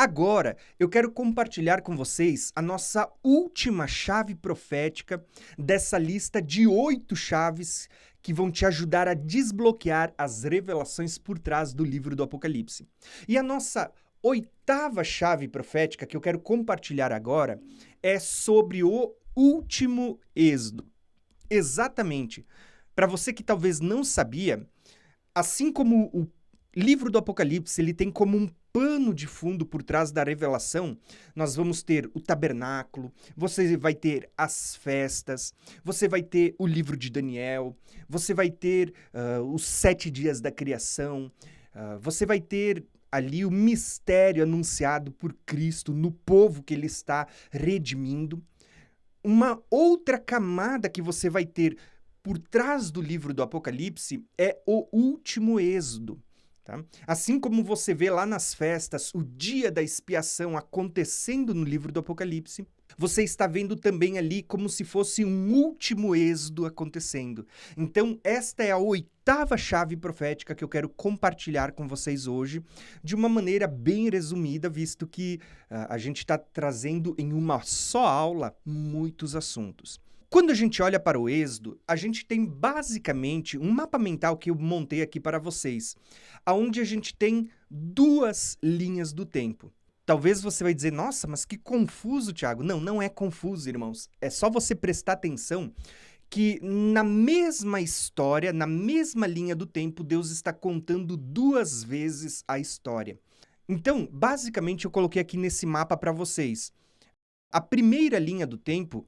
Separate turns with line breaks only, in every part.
Agora, eu quero compartilhar com vocês a nossa última chave profética dessa lista de 8 chaves que vão te ajudar a desbloquear as revelações por trás do livro do Apocalipse. E a nossa oitava chave profética que eu quero compartilhar agora é sobre o último êxodo. Exatamente. Para você que talvez não sabia, assim como o livro do Apocalipse, ele tem como um pano de fundo por trás da revelação, nós vamos ter o tabernáculo, você vai ter as festas, você vai ter o livro de Daniel, você vai ter os 7 dias da criação, você vai ter ali o mistério anunciado por Cristo no povo que ele está redimindo. Uma outra camada que você vai ter por trás do livro do Apocalipse é o último êxodo. Tá? Assim como você vê lá nas festas o dia da expiação acontecendo no livro do Apocalipse, você está vendo também ali como se fosse um último êxodo acontecendo. Então, esta é a oitava chave profética que eu quero compartilhar com vocês hoje, de uma maneira bem resumida, visto que a gente está trazendo em uma só aula muitos assuntos. Quando a gente olha para o Êxodo, a gente tem basicamente um mapa mental que eu montei aqui para vocês, onde a gente tem 2 linhas do tempo. Talvez você vai dizer, nossa, mas que confuso, Thiago. Não, não é confuso, irmãos. É só você prestar atenção que na mesma história, na mesma linha do tempo, Deus está contando 2 vezes a história. Então, basicamente, eu coloquei aqui nesse mapa para vocês. A primeira linha do tempo,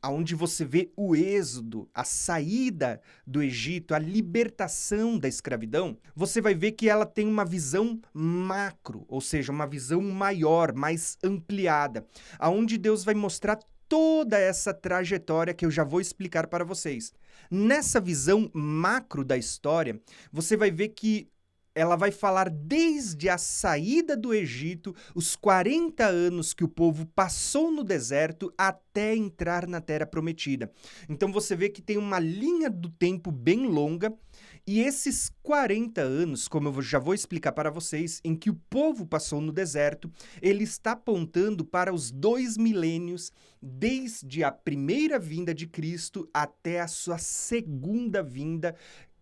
onde você vê o êxodo, a saída do Egito, a libertação da escravidão, você vai ver que ela tem uma visão macro, ou seja, uma visão maior, mais ampliada, onde Deus vai mostrar toda essa trajetória que eu já vou explicar para vocês. Nessa visão macro da história, você vai ver que ela vai falar desde a saída do Egito, os 40 anos que o povo passou no deserto até entrar na Terra Prometida. Então você vê que tem uma linha do tempo bem longa, e esses 40 anos, como eu já vou explicar para vocês, em que o povo passou no deserto, ele está apontando para os 2 milênios, desde a primeira vinda de Cristo até a sua segunda vinda,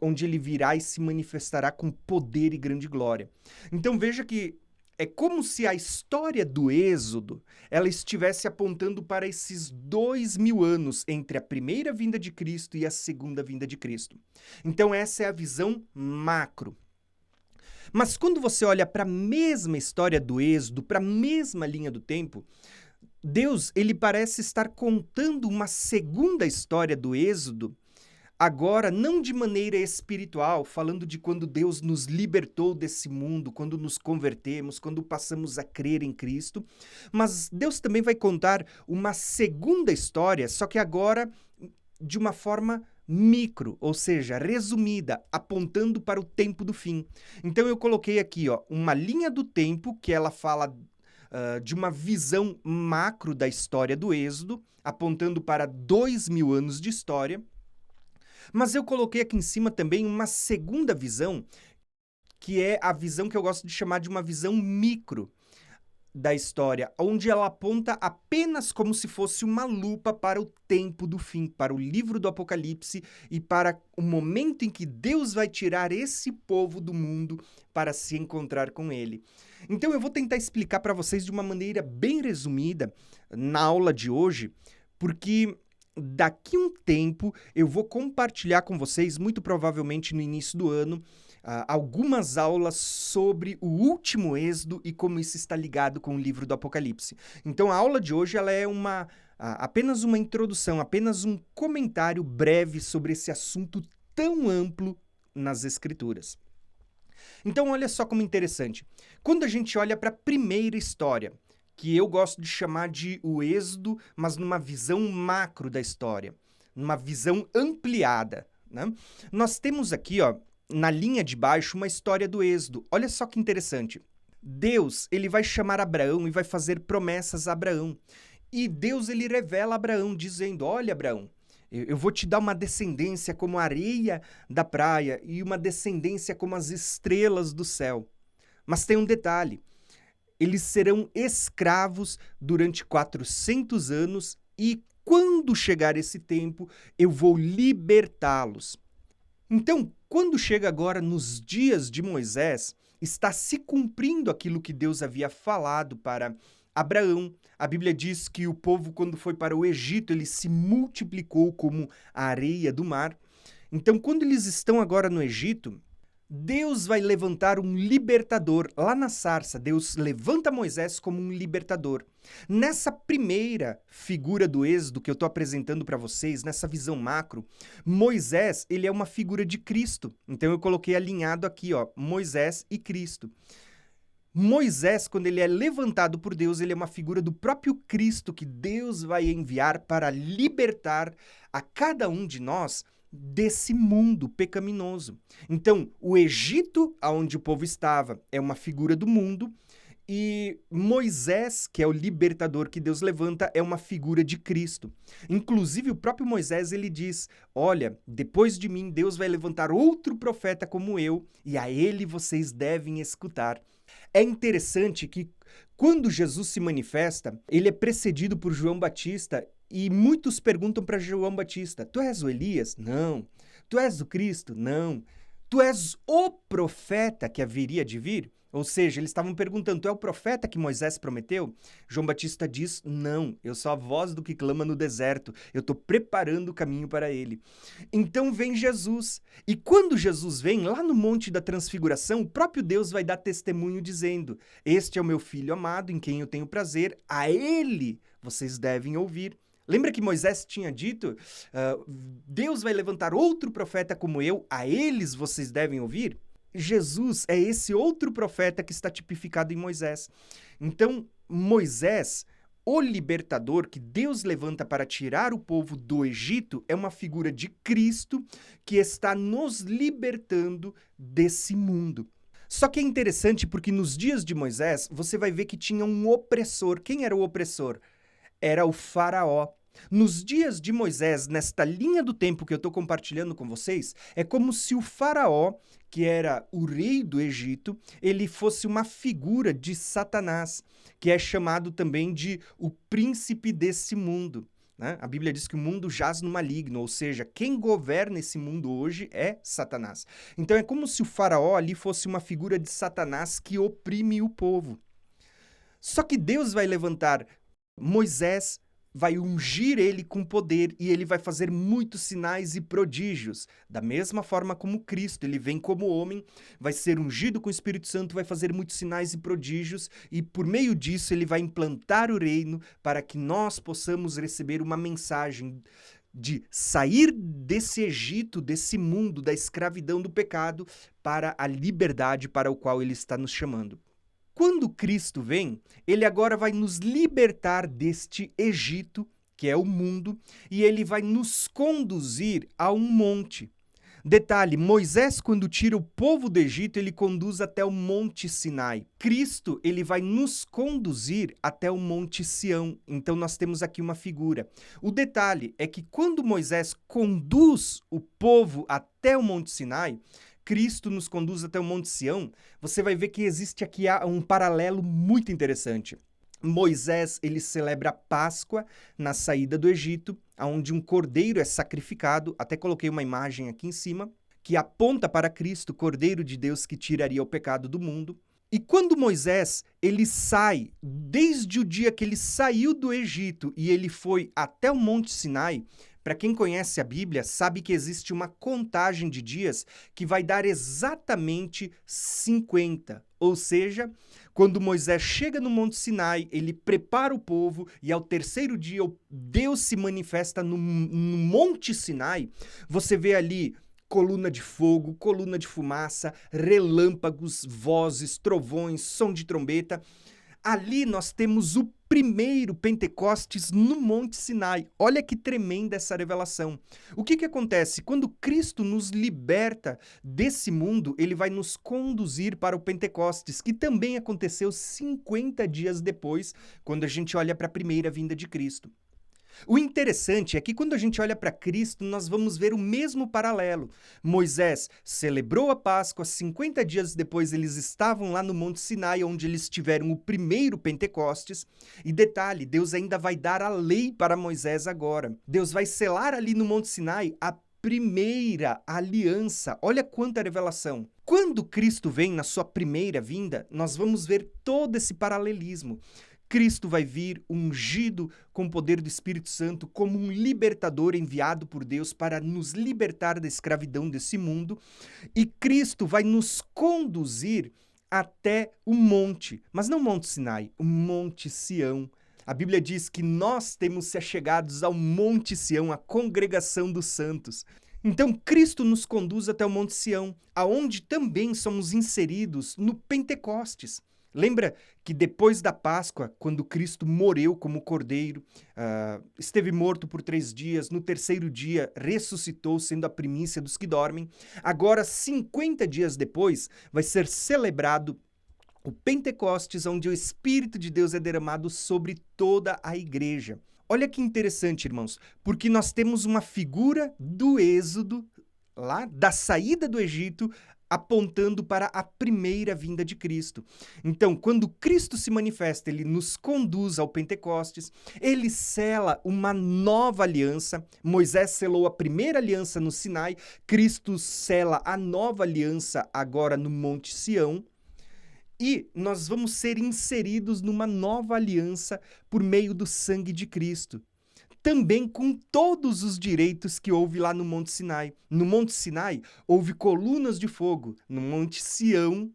onde ele virá e se manifestará com poder e grande glória. Então veja que é como se a história do Êxodo ela estivesse apontando para esses 2000 anos entre a primeira vinda de Cristo e a segunda vinda de Cristo. Então essa é a visão macro. Mas quando você olha para a mesma história do Êxodo, para a mesma linha do tempo, Deus ele parece estar contando uma segunda história do Êxodo, agora, não de maneira espiritual, falando de quando Deus nos libertou desse mundo, quando nos convertemos, quando passamos a crer em Cristo, mas Deus também vai contar uma segunda história, só que agora de uma forma micro, ou seja, resumida, apontando para o tempo do fim. Então eu coloquei aqui, ó, uma linha do tempo que ela fala de uma visão macro da história do Êxodo, apontando para 2000 anos de história. Mas eu coloquei aqui em cima também uma segunda visão, que é a visão que eu gosto de chamar de uma visão micro da história, onde ela aponta apenas como se fosse uma lupa para o tempo do fim, para o livro do Apocalipse e para o momento em que Deus vai tirar esse povo do mundo para se encontrar com ele. Então eu vou tentar explicar para vocês de uma maneira bem resumida na aula de hoje, porque daqui um tempo eu vou compartilhar com vocês, muito provavelmente no início do ano, algumas aulas sobre o último êxodo e como isso está ligado com o livro do Apocalipse. Então a aula de hoje ela é apenas uma introdução, apenas um comentário breve sobre esse assunto tão amplo nas Escrituras. Então olha só como interessante. Quando a gente olha para a primeira história, que eu gosto de chamar de o êxodo, mas numa visão macro da história, numa visão ampliada, né? Nós temos aqui, ó, na linha de baixo, uma história do êxodo. Olha só que interessante. Deus, ele vai chamar Abraão e vai fazer promessas a Abraão. E Deus, ele revela a Abraão, dizendo, olha, Abraão, eu vou te dar uma descendência como a areia da praia e uma descendência como as estrelas do céu. Mas tem um detalhe. eles serão escravos durante 400 anos e quando chegar esse tempo, eu vou libertá-los. Então, quando chega agora nos dias de Moisés, está se cumprindo aquilo que Deus havia falado para Abraão. A Bíblia diz que o povo, quando foi para o Egito, ele se multiplicou como a areia do mar. Então, quando eles estão agora no Egito, Deus vai levantar um libertador. Lá na sarça, Deus levanta Moisés como um libertador. Nessa primeira figura do Êxodo que eu estou apresentando para vocês, nessa visão macro, Moisés, ele é uma figura de Cristo. Então eu coloquei alinhado aqui, ó, Moisés e Cristo. Moisés, quando ele é levantado por Deus, ele é uma figura do próprio Cristo que Deus vai enviar para libertar a cada um de nós desse mundo pecaminoso. Então, o Egito, onde o povo estava, é uma figura do mundo, e Moisés, que é o libertador que Deus levanta, é uma figura de Cristo. Inclusive, o próprio Moisés, ele diz, olha, depois de mim, Deus vai levantar outro profeta como eu, e a ele vocês devem escutar. É interessante que, quando Jesus se manifesta, ele é precedido por João Batista, e muitos perguntam para João Batista, tu és o Elias? Não. Tu és o Cristo? Não. Tu és o profeta que haveria de vir? Ou seja, eles estavam perguntando, tu é o profeta que Moisés prometeu? João Batista diz, não, eu sou a voz do que clama no deserto, eu estou preparando o caminho para ele. Então vem Jesus, e quando Jesus vem, lá no Monte da Transfiguração, o próprio Deus vai dar testemunho dizendo, este é o meu filho amado, em quem eu tenho prazer, a ele vocês devem ouvir. Lembra que Moisés tinha dito, Deus vai levantar outro profeta como eu, a eles vocês devem ouvir? Jesus é esse outro profeta que está tipificado em Moisés. Então, Moisés, o libertador que Deus levanta para tirar o povo do Egito, é uma figura de Cristo que está nos libertando desse mundo. Só que é interessante porque nos dias de Moisés, você vai ver que tinha um opressor. Quem era o opressor? Era o faraó. Nos dias de Moisés, nesta linha do tempo que eu estou compartilhando com vocês, é como se o faraó, que era o rei do Egito, ele fosse uma figura de Satanás, que é chamado também de o príncipe desse mundo, né? A Bíblia diz que o mundo jaz no maligno, ou seja, quem governa esse mundo hoje é Satanás. Então é como se o faraó ali fosse uma figura de Satanás que oprime o povo. Só que Deus vai levantar Moisés, vai ungir ele com poder e ele vai fazer muitos sinais e prodígios. Da mesma forma como Cristo, ele vem como homem, vai ser ungido com o Espírito Santo, vai fazer muitos sinais e prodígios e por meio disso ele vai implantar o reino para que nós possamos receber uma mensagem de sair desse Egito, desse mundo, da escravidão do pecado, para a liberdade para o qual ele está nos chamando. Quando Cristo vem, ele agora vai nos libertar deste Egito, que é o mundo, e ele vai nos conduzir a um monte. Detalhe, Moisés, quando tira o povo do Egito, ele conduz até o Monte Sinai. Cristo, ele vai nos conduzir até o Monte Sião. Então, nós temos aqui uma figura. O detalhe é que quando Moisés conduz o povo até o Monte Sinai, Cristo nos conduz até o Monte Sião, você vai ver que existe aqui um paralelo muito interessante. Moisés, ele celebra a Páscoa na saída do Egito, onde um cordeiro é sacrificado, até coloquei uma imagem aqui em cima, que aponta para Cristo, Cordeiro de Deus que tiraria o pecado do mundo. E quando Moisés, ele sai, desde o dia que ele saiu do Egito e ele foi até o Monte Sinai, para quem conhece a Bíblia, sabe que existe uma contagem de dias que vai dar exatamente 50. Ou seja, quando Moisés chega no Monte Sinai, ele prepara o povo e ao terceiro dia Deus se manifesta no Monte Sinai. Você vê ali coluna de fogo, coluna de fumaça, relâmpagos, vozes, trovões, som de trombeta. Ali nós temos o primeiro Pentecostes no Monte Sinai. Olha que tremenda essa revelação. O que acontece? Quando Cristo nos liberta desse mundo, ele vai nos conduzir para o Pentecostes, que também aconteceu 50 dias depois, quando a gente olha para a primeira vinda de Cristo. O interessante é que quando a gente olha para Cristo, nós vamos ver o mesmo paralelo. Moisés celebrou a Páscoa, 50 dias depois eles estavam lá no Monte Sinai, onde eles tiveram o primeiro Pentecostes. E detalhe, Deus ainda vai dar a lei para Moisés agora. Deus vai selar ali no Monte Sinai a primeira aliança. Olha quanta revelação. Quando Cristo vem na sua primeira vinda, nós vamos ver todo esse paralelismo. Cristo vai vir ungido com o poder do Espírito Santo como um libertador enviado por Deus para nos libertar da escravidão desse mundo. E Cristo vai nos conduzir até o monte, mas não o Monte Sinai, o Monte Sião. A Bíblia diz que nós temos se achegados ao Monte Sião, a congregação dos santos. Então, Cristo nos conduz até o Monte Sião, aonde também somos inseridos no Pentecostes. Lembra que depois da Páscoa, quando Cristo morreu como cordeiro, esteve morto por 3 dias, no terceiro dia ressuscitou, sendo a primícia dos que dormem. Agora, 50 dias depois, vai ser celebrado o Pentecostes, onde o Espírito de Deus é derramado sobre toda a igreja. Olha que interessante, irmãos, porque nós temos uma figura do Êxodo, lá da saída do Egito, apontando para a primeira vinda de Cristo. Então, quando Cristo se manifesta, ele nos conduz ao Pentecostes, ele sela uma nova aliança. Moisés selou a primeira aliança no Sinai, Cristo sela a nova aliança agora no Monte Sião. E nós vamos ser inseridos numa nova aliança por meio do sangue de Cristo. Também com todos os direitos que houve lá no Monte Sinai. No Monte Sinai, houve colunas de fogo. No Monte Sião,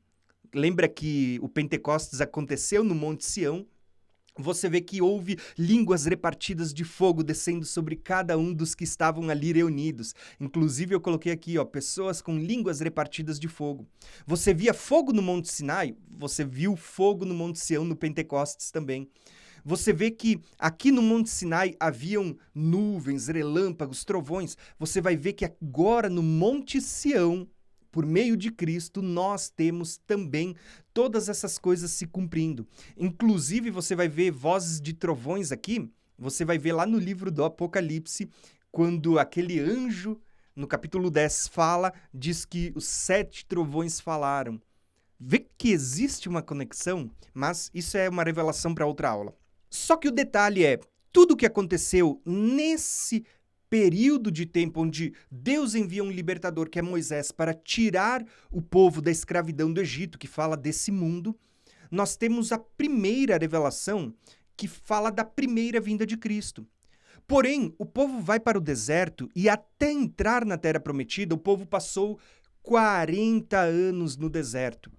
lembra que o Pentecostes aconteceu no Monte Sião? Você vê que houve línguas repartidas de fogo descendo sobre cada um dos que estavam ali reunidos. Inclusive, eu coloquei aqui, pessoas com línguas repartidas de fogo. Você via fogo no Monte Sinai, você viu fogo no Monte Sião, no Pentecostes também. Você vê que aqui no Monte Sinai haviam nuvens, relâmpagos, trovões. Você vai ver que agora no Monte Sião, por meio de Cristo, nós temos também todas essas coisas se cumprindo. Inclusive, você vai ver vozes de trovões aqui, você vai ver lá no livro do Apocalipse, quando aquele anjo, no capítulo 10, diz que os 7 trovões falaram. Vê que existe uma conexão, mas isso é uma revelação para outra aula. Só que o detalhe é, tudo o que aconteceu nesse período de tempo onde Deus envia um libertador, que é Moisés, para tirar o povo da escravidão do Egito, que fala desse mundo, nós temos a primeira revelação que fala da primeira vinda de Cristo. Porém, o povo vai para o deserto e até entrar na Terra Prometida, o povo passou 40 anos no deserto.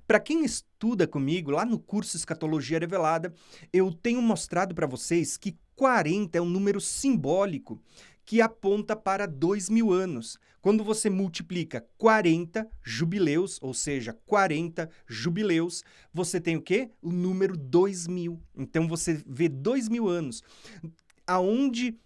Para quem estuda comigo, lá no curso Escatologia Revelada, eu tenho mostrado para vocês que 40 é um número simbólico que aponta para 2000 anos. Quando você multiplica 40 jubileus, ou seja, 40 jubileus, você tem o quê? O número 2000. Então você vê 2000 anos, aonde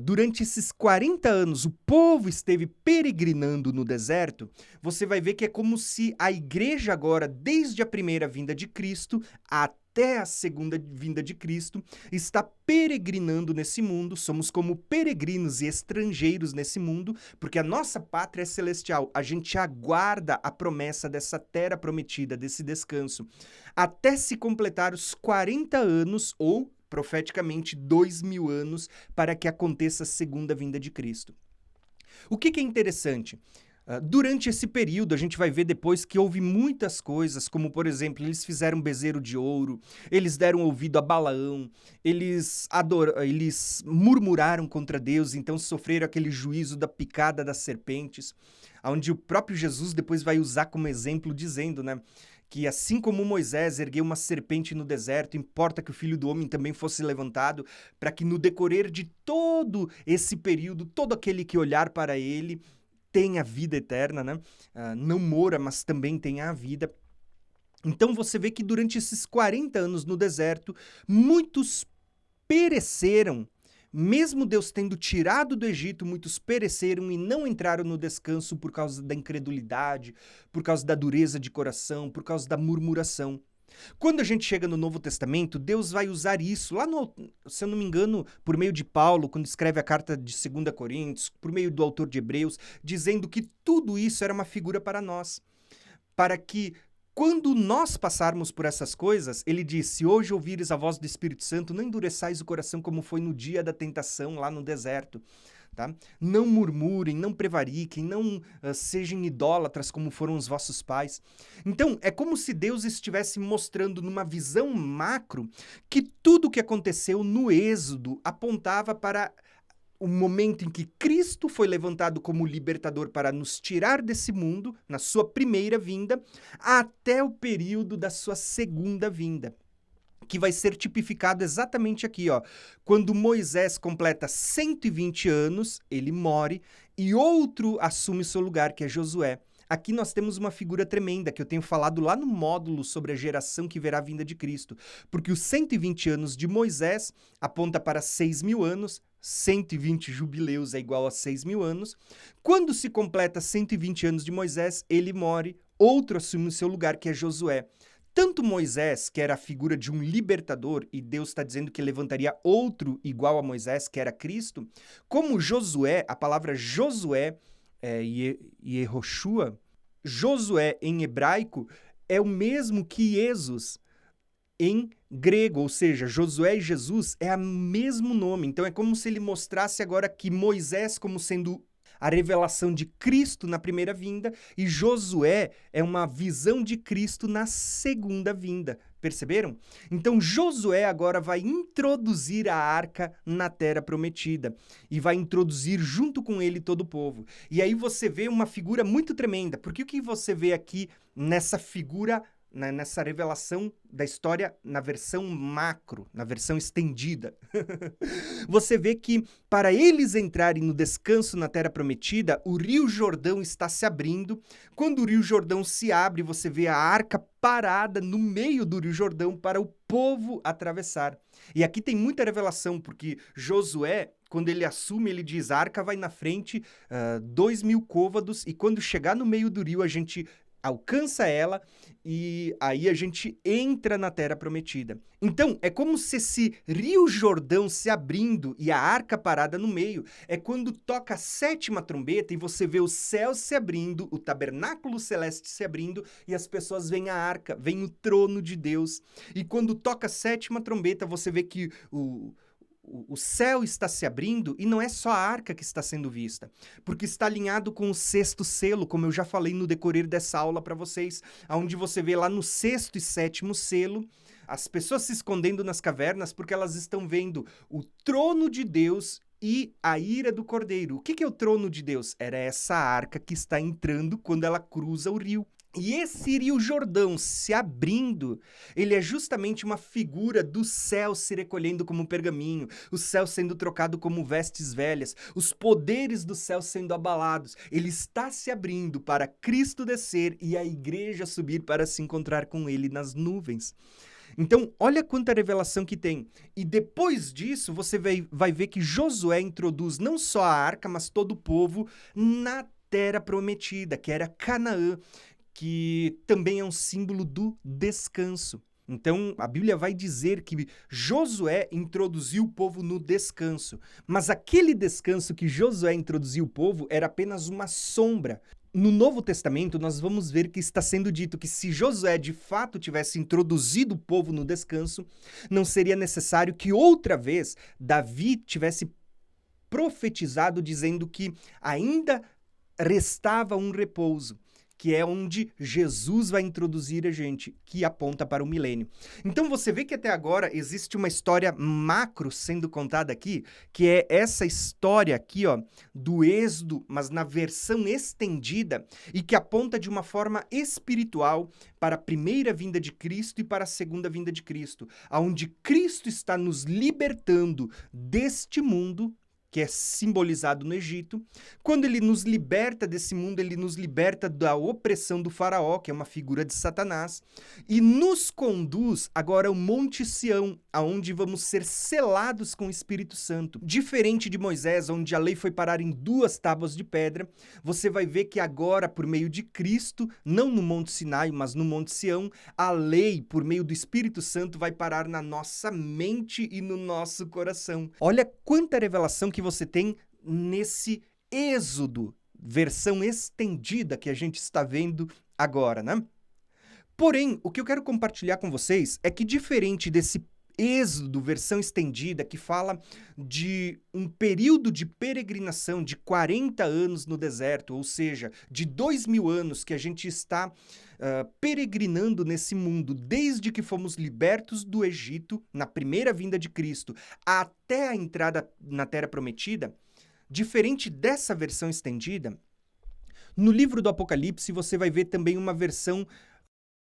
durante esses 40 anos o povo esteve peregrinando no deserto. Você vai ver que é como se a igreja agora, desde a primeira vinda de Cristo até a segunda vinda de Cristo, está peregrinando nesse mundo. Somos como peregrinos e estrangeiros nesse mundo, porque a nossa pátria é celestial. A gente aguarda a promessa dessa terra prometida, desse descanso, até se completar os 40 anos, ou profeticamente 2000 anos, para que aconteça a segunda vinda de Cristo. O que é interessante? Durante esse período, a gente vai ver depois que houve muitas coisas, como, por exemplo, eles fizeram bezerro de ouro, eles deram ouvido a Balaão, eles murmuraram contra Deus, então sofreram aquele juízo da picada das serpentes, onde o próprio Jesus depois vai usar como exemplo, dizendo, que assim como Moisés ergueu uma serpente no deserto, importa que o Filho do Homem também fosse levantado, para que no decorrer de todo esse período, todo aquele que olhar para ele tenha vida eterna, não mora, mas também tenha a vida. Então você vê que durante esses 40 anos no deserto, muitos pereceram. Mesmo Deus tendo tirado do Egito, muitos pereceram e não entraram no descanso por causa da incredulidade, por causa da dureza de coração, por causa da murmuração. Quando a gente chega no Novo Testamento, Deus vai usar isso, lá no, se eu não me engano, por meio de Paulo, quando escreve a carta de 2 Coríntios, por meio do autor de Hebreus, dizendo que tudo isso era uma figura para nós, para que quando nós passarmos por essas coisas, ele diz, se hoje ouvires a voz do Espírito Santo, não endureçais o coração como foi no dia da tentação lá no deserto. Tá? Não murmurem, não prevariquem, não sejam idólatras como foram os vossos pais. Então, é como se Deus estivesse mostrando numa visão macro que tudo o que aconteceu no Êxodo apontava para o momento em que Cristo foi levantado como libertador para nos tirar desse mundo, na sua primeira vinda, até o período da sua segunda vinda, que vai ser tipificado exatamente aqui, ó. Quando Moisés completa 120 anos, ele morre e outro assume seu lugar, que é Josué. Aqui nós temos uma figura tremenda, que eu tenho falado lá no módulo sobre a geração que verá a vinda de Cristo. Porque os 120 anos de Moisés aponta para 6.000 anos, 120 jubileus é igual a 6.000 anos. Quando se completa 120 anos de Moisés, ele morre, outro assume o seu lugar, que é Josué. Tanto Moisés, que era a figura de um libertador, e Deus está dizendo que levantaria outro igual a Moisés, que era Cristo, como Josué, a palavra Josué, Yehoshua, Josué em hebraico é o mesmo que Jesus em grego, ou seja, Josué e Jesus é o mesmo nome. Então é como se ele mostrasse agora que Moisés como sendo a revelação de Cristo na primeira vinda, e Josué é uma visão de Cristo na segunda vinda. Perceberam? Então Josué agora vai introduzir a arca na terra prometida e vai introduzir junto com ele todo o povo. E aí você vê uma figura muito tremenda, porque o que você vê aqui nessa figura, nessa revelação da história na versão macro, na versão estendida. Você vê que para eles entrarem no descanso na terra prometida, o Rio Jordão está se abrindo. Quando o Rio Jordão se abre, você vê a arca parada no meio do Rio Jordão para o povo atravessar. E aqui tem muita revelação, porque Josué, quando ele assume, ele diz, a arca vai na frente, 2.000 côvados, e quando chegar no meio do rio, a gente alcança ela e aí a gente entra na terra prometida. Então, é como se esse Rio Jordão se abrindo e a arca parada no meio. É quando toca a 7ª trombeta e você vê o céu se abrindo, o tabernáculo celeste se abrindo e as pessoas veem a arca, veem o trono de Deus. E quando toca a 7ª trombeta, você vê que o céu está se abrindo e não é só a arca que está sendo vista, porque está alinhado com o 6º selo, como eu já falei no decorrer dessa aula para vocês, onde você vê lá no 6º e 7º selo, as pessoas se escondendo nas cavernas porque elas estão vendo o trono de Deus e a ira do Cordeiro. O que é o trono de Deus? Era essa arca que está entrando quando ela cruza o rio. E esse Rio Jordão se abrindo, ele é justamente uma figura do céu se recolhendo como pergaminho, o céu sendo trocado como vestes velhas, os poderes do céu sendo abalados. Ele está se abrindo para Cristo descer e a igreja subir para se encontrar com ele nas nuvens. Então, olha quanta revelação que tem. E depois disso, você vai ver que Josué introduz não só a arca, mas todo o povo na terra prometida, que era Canaã, que também é um símbolo do descanso. Então, a Bíblia vai dizer que Josué introduziu o povo no descanso, mas aquele descanso que Josué introduziu o povo era apenas uma sombra. No Novo Testamento, nós vamos ver que está sendo dito que se Josué de fato tivesse introduzido o povo no descanso, não seria necessário que outra vez Davi tivesse profetizado dizendo que ainda restava um repouso, que é onde Jesus vai introduzir a gente, que aponta para o milênio. Então você vê que até agora existe uma história macro sendo contada aqui, que é essa história aqui, ó, do Êxodo, mas na versão estendida, e que aponta de uma forma espiritual para a primeira vinda de Cristo e para a segunda vinda de Cristo, onde Cristo está nos libertando deste mundo que é simbolizado no Egito. Quando ele nos liberta desse mundo, ele nos liberta da opressão do faraó, que é uma figura de Satanás, e nos conduz agora ao Monte Sião, aonde vamos ser selados com o Espírito Santo. Diferente de Moisés, onde a lei foi parar em 2 tábuas de pedra, você vai ver que agora, por meio de Cristo, não no Monte Sinai, mas no Monte Sião, a lei, por meio do Espírito Santo, vai parar na nossa mente e no nosso coração. Olha quanta revelação que você tem nesse Êxodo, versão estendida que a gente está vendo agora, né? Porém, o que eu quero compartilhar com vocês é que, diferente desse Êxodo, versão estendida, que fala de um período de peregrinação de 40 anos no deserto, ou seja, de 2000 anos que a gente está peregrinando nesse mundo, desde que fomos libertos do Egito, na primeira vinda de Cristo, até a entrada na Terra Prometida, diferente dessa versão estendida, no livro do Apocalipse você vai ver também uma versão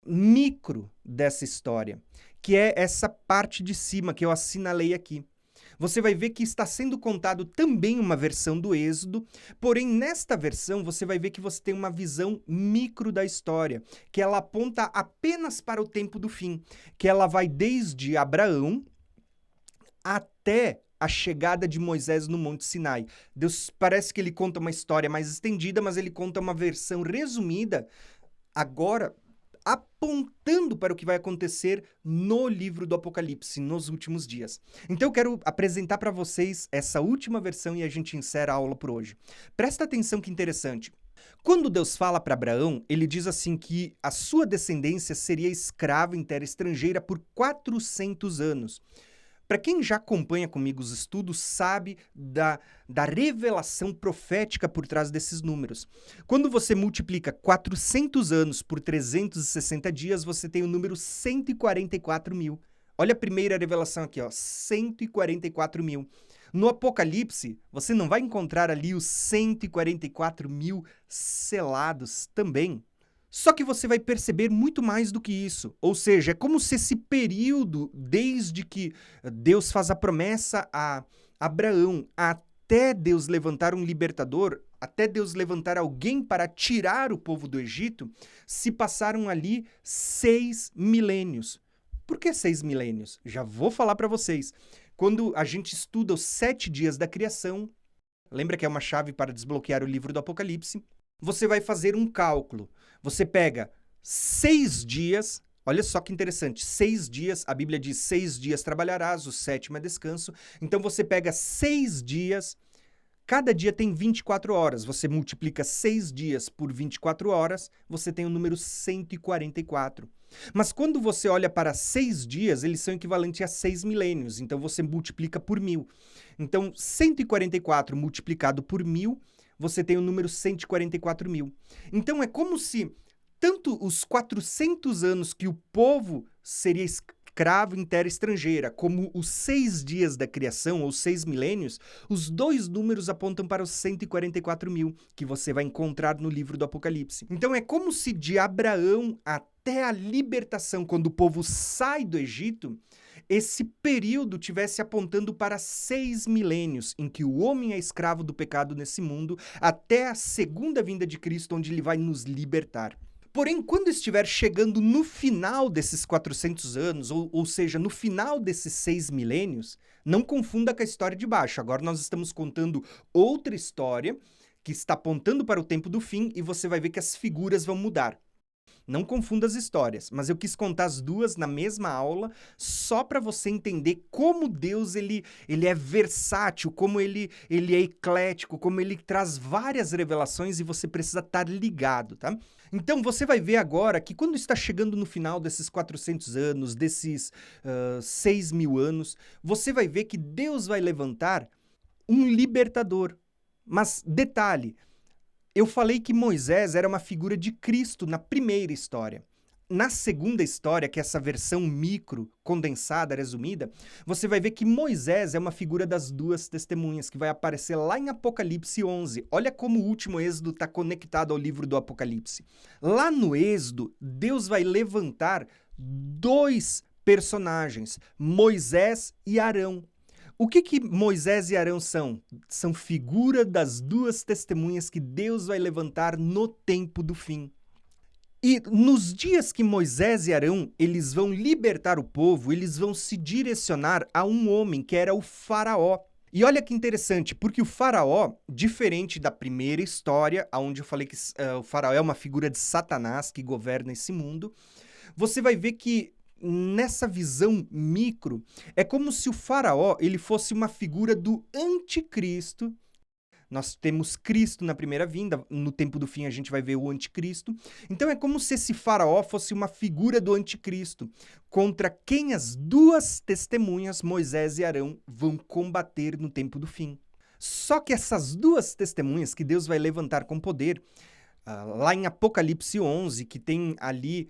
micro dessa história, que é essa parte de cima que eu assinalei aqui. Você vai ver que está sendo contado também uma versão do Êxodo, porém nesta versão você vai ver que você tem uma visão micro da história, que ela aponta apenas para o tempo do fim, que ela vai desde Abraão até a chegada de Moisés no Monte Sinai. Deus parece que ele conta uma história mais estendida, mas ele conta uma versão resumida, agora apontando para o que vai acontecer no livro do Apocalipse, nos últimos dias. Então eu quero apresentar para vocês essa última versão e a gente encerra a aula por hoje. Presta atenção que interessante. Quando Deus fala para Abraão, ele diz assim que a sua descendência seria escrava em terra estrangeira por 400 anos. Para quem já acompanha comigo os estudos, sabe da revelação profética por trás desses números. Quando você multiplica 400 anos por 360 dias, você tem o número 144 mil. Olha a primeira revelação aqui, ó, 144 mil. No Apocalipse, você não vai encontrar ali os 144 mil selados também. Só que você vai perceber muito mais do que isso. Ou seja, é como se esse período, desde que Deus faz a promessa a Abraão, até Deus levantar um libertador, até Deus levantar alguém para tirar o povo do Egito, se passaram ali 6 milênios. Por que 6 milênios? Já vou falar para vocês. Quando a gente estuda os 7 dias da criação, lembra que é uma chave para desbloquear o livro do Apocalipse, você vai fazer um cálculo. Você pega 6 dias, olha só que interessante, 6 dias, a Bíblia diz 6 dias trabalharás, o 7º é descanso. Então você pega 6 dias, cada dia tem 24 horas, você multiplica 6 dias por 24 horas, você tem o número 144. Mas quando você olha para 6 dias, eles são equivalentes a 6 milênios, então você multiplica por 1000. Então 144 multiplicado por 1000, você tem o número 144 mil. Então é como se tanto os 400 anos que o povo seria escravo em terra estrangeira, como os 6 dias da criação, ou 6 milênios, os dois números apontam para os 144 mil, que você vai encontrar no livro do Apocalipse. Então é como se de Abraão até a libertação, quando o povo sai do Egito, esse período tivesse apontando para 6 milênios, em que o homem é escravo do pecado nesse mundo, até a segunda vinda de Cristo, onde ele vai nos libertar. Porém, quando estiver chegando no final desses 400 anos, ou seja, no final desses 6 milênios, não confunda com a história de baixo. Agora nós estamos contando outra história que está apontando para o tempo do fim e você vai ver que as figuras vão mudar. Não confunda as histórias, mas eu quis contar as duas na mesma aula só para você entender como Deus ele é versátil, como ele é eclético, como ele traz várias revelações e você precisa estar ligado, tá? Então você vai ver agora que quando está chegando no final desses 400 anos, desses 6 mil anos, você vai ver que Deus vai levantar um libertador. Mas detalhe, eu falei que Moisés era uma figura de Cristo na primeira história. Na segunda história, que é essa versão micro, condensada, resumida, você vai ver que Moisés é uma figura das duas testemunhas, que vai aparecer lá em Apocalipse 11. Olha como o último Êxodo está conectado ao livro do Apocalipse. Lá no Êxodo, Deus vai levantar 2 personagens, Moisés e Arão. O que Moisés e Arão são? São figura das duas testemunhas que Deus vai levantar no tempo do fim. E nos dias que Moisés e Arão, eles vão libertar o povo, eles vão se direcionar a um homem que era o faraó. E olha que interessante, porque o faraó, diferente da primeira história, onde eu falei que o faraó é uma figura de Satanás que governa esse mundo, você vai ver que nessa visão micro, é como se o faraó ele fosse uma figura do anticristo. Nós temos Cristo na primeira vinda, no tempo do fim a gente vai ver o anticristo. Então é como se esse faraó fosse uma figura do anticristo, contra quem as duas testemunhas, Moisés e Arão, vão combater no tempo do fim. Só que essas duas testemunhas que Deus vai levantar com poder, lá em Apocalipse 11, que tem ali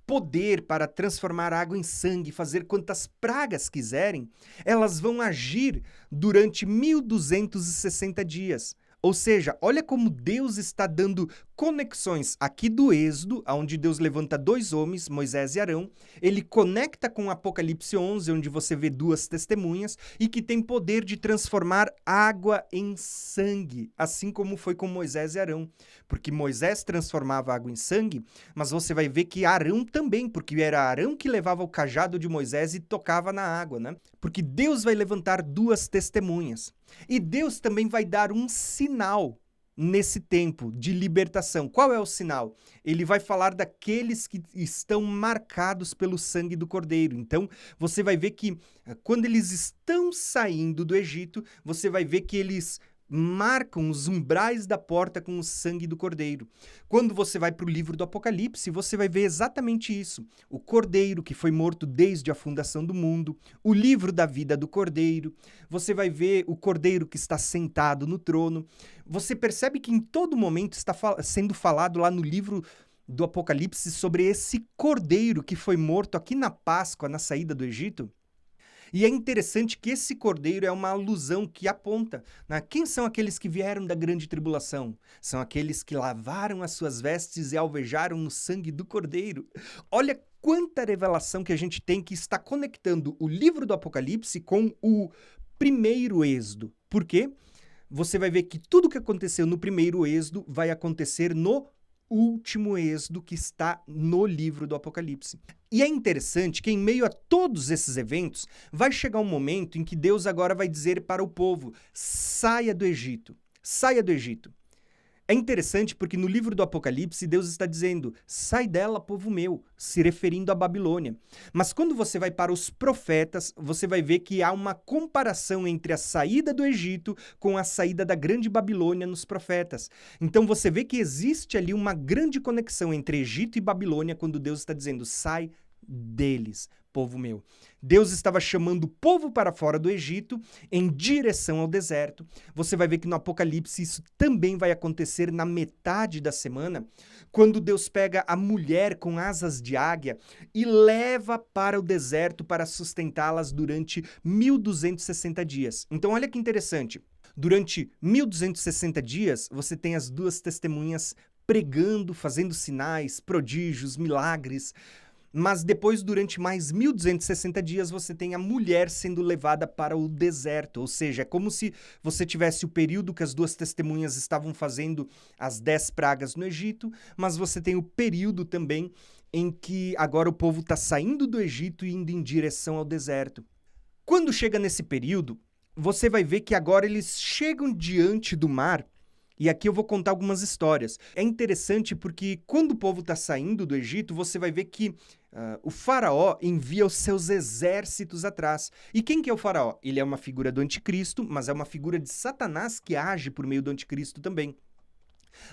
poder para transformar água em sangue, fazer quantas pragas quiserem, elas vão agir durante 1260 dias. Ou seja, olha como Deus está dando conexões aqui do Êxodo, onde Deus levanta dois homens, Moisés e Arão. Ele conecta com Apocalipse 11, onde você vê duas testemunhas, e que tem poder de transformar água em sangue, assim como foi com Moisés e Arão. Porque Moisés transformava água em sangue, mas você vai ver que Arão também, porque era Arão que levava o cajado de Moisés e tocava na água, né? Porque Deus vai levantar duas testemunhas. E Deus também vai dar um sinal nesse tempo de libertação. Qual é o sinal? Ele vai falar daqueles que estão marcados pelo sangue do Cordeiro. Então, você vai ver que quando eles estão saindo do Egito, você vai ver que eles marcam os umbrais da porta com o sangue do Cordeiro. Quando você vai para o livro do Apocalipse, você vai ver exatamente isso. O Cordeiro, que foi morto desde a fundação do mundo, o livro da vida do Cordeiro, você vai ver o Cordeiro que está sentado no trono. Você percebe que em todo momento está sendo falado lá no livro do Apocalipse sobre esse Cordeiro que foi morto aqui na Páscoa, na saída do Egito. E é interessante que esse cordeiro é uma alusão que aponta, né? Quem são aqueles que vieram da grande tribulação? São aqueles que lavaram as suas vestes e alvejaram no sangue do cordeiro. Olha quanta revelação que a gente tem que está conectando o livro do Apocalipse com o primeiro Êxodo. Por quê? Você vai ver que tudo que aconteceu no primeiro Êxodo vai acontecer no último Êxodo que está no livro do Apocalipse. E é interessante que em meio a todos esses eventos, vai chegar um momento em que Deus agora vai dizer para o povo, saia do Egito, saia do Egito. É interessante porque no livro do Apocalipse, Deus está dizendo, sai dela, povo meu, se referindo à Babilônia. Mas quando você vai para os profetas, você vai ver que há uma comparação entre a saída do Egito com a saída da grande Babilônia nos profetas. Então você vê que existe ali uma grande conexão entre Egito e Babilônia quando Deus está dizendo, sai deles, povo meu. Deus estava chamando o povo para fora do Egito em direção ao deserto. Você vai ver que no Apocalipse isso também vai acontecer na metade da semana, quando Deus pega a mulher com asas de águia e leva para o deserto para sustentá-las durante 1260 dias. Então olha que interessante. Durante 1260 dias, você tem as duas testemunhas pregando, fazendo sinais, prodígios, milagres. Mas depois, durante mais 1260 dias, você tem a mulher sendo levada para o deserto. Ou seja, é como se você tivesse o período que as duas testemunhas estavam fazendo as 10 pragas no Egito, mas você tem o período também em que agora o povo está saindo do Egito e indo em direção ao deserto. Quando chega nesse período, você vai ver que agora eles chegam diante do mar. E aqui eu vou contar algumas histórias. É interessante porque quando o povo está saindo do Egito, você vai ver que o faraó envia os seus exércitos atrás. E quem que é o faraó? Ele é uma figura do anticristo, mas é uma figura de Satanás que age por meio do anticristo também.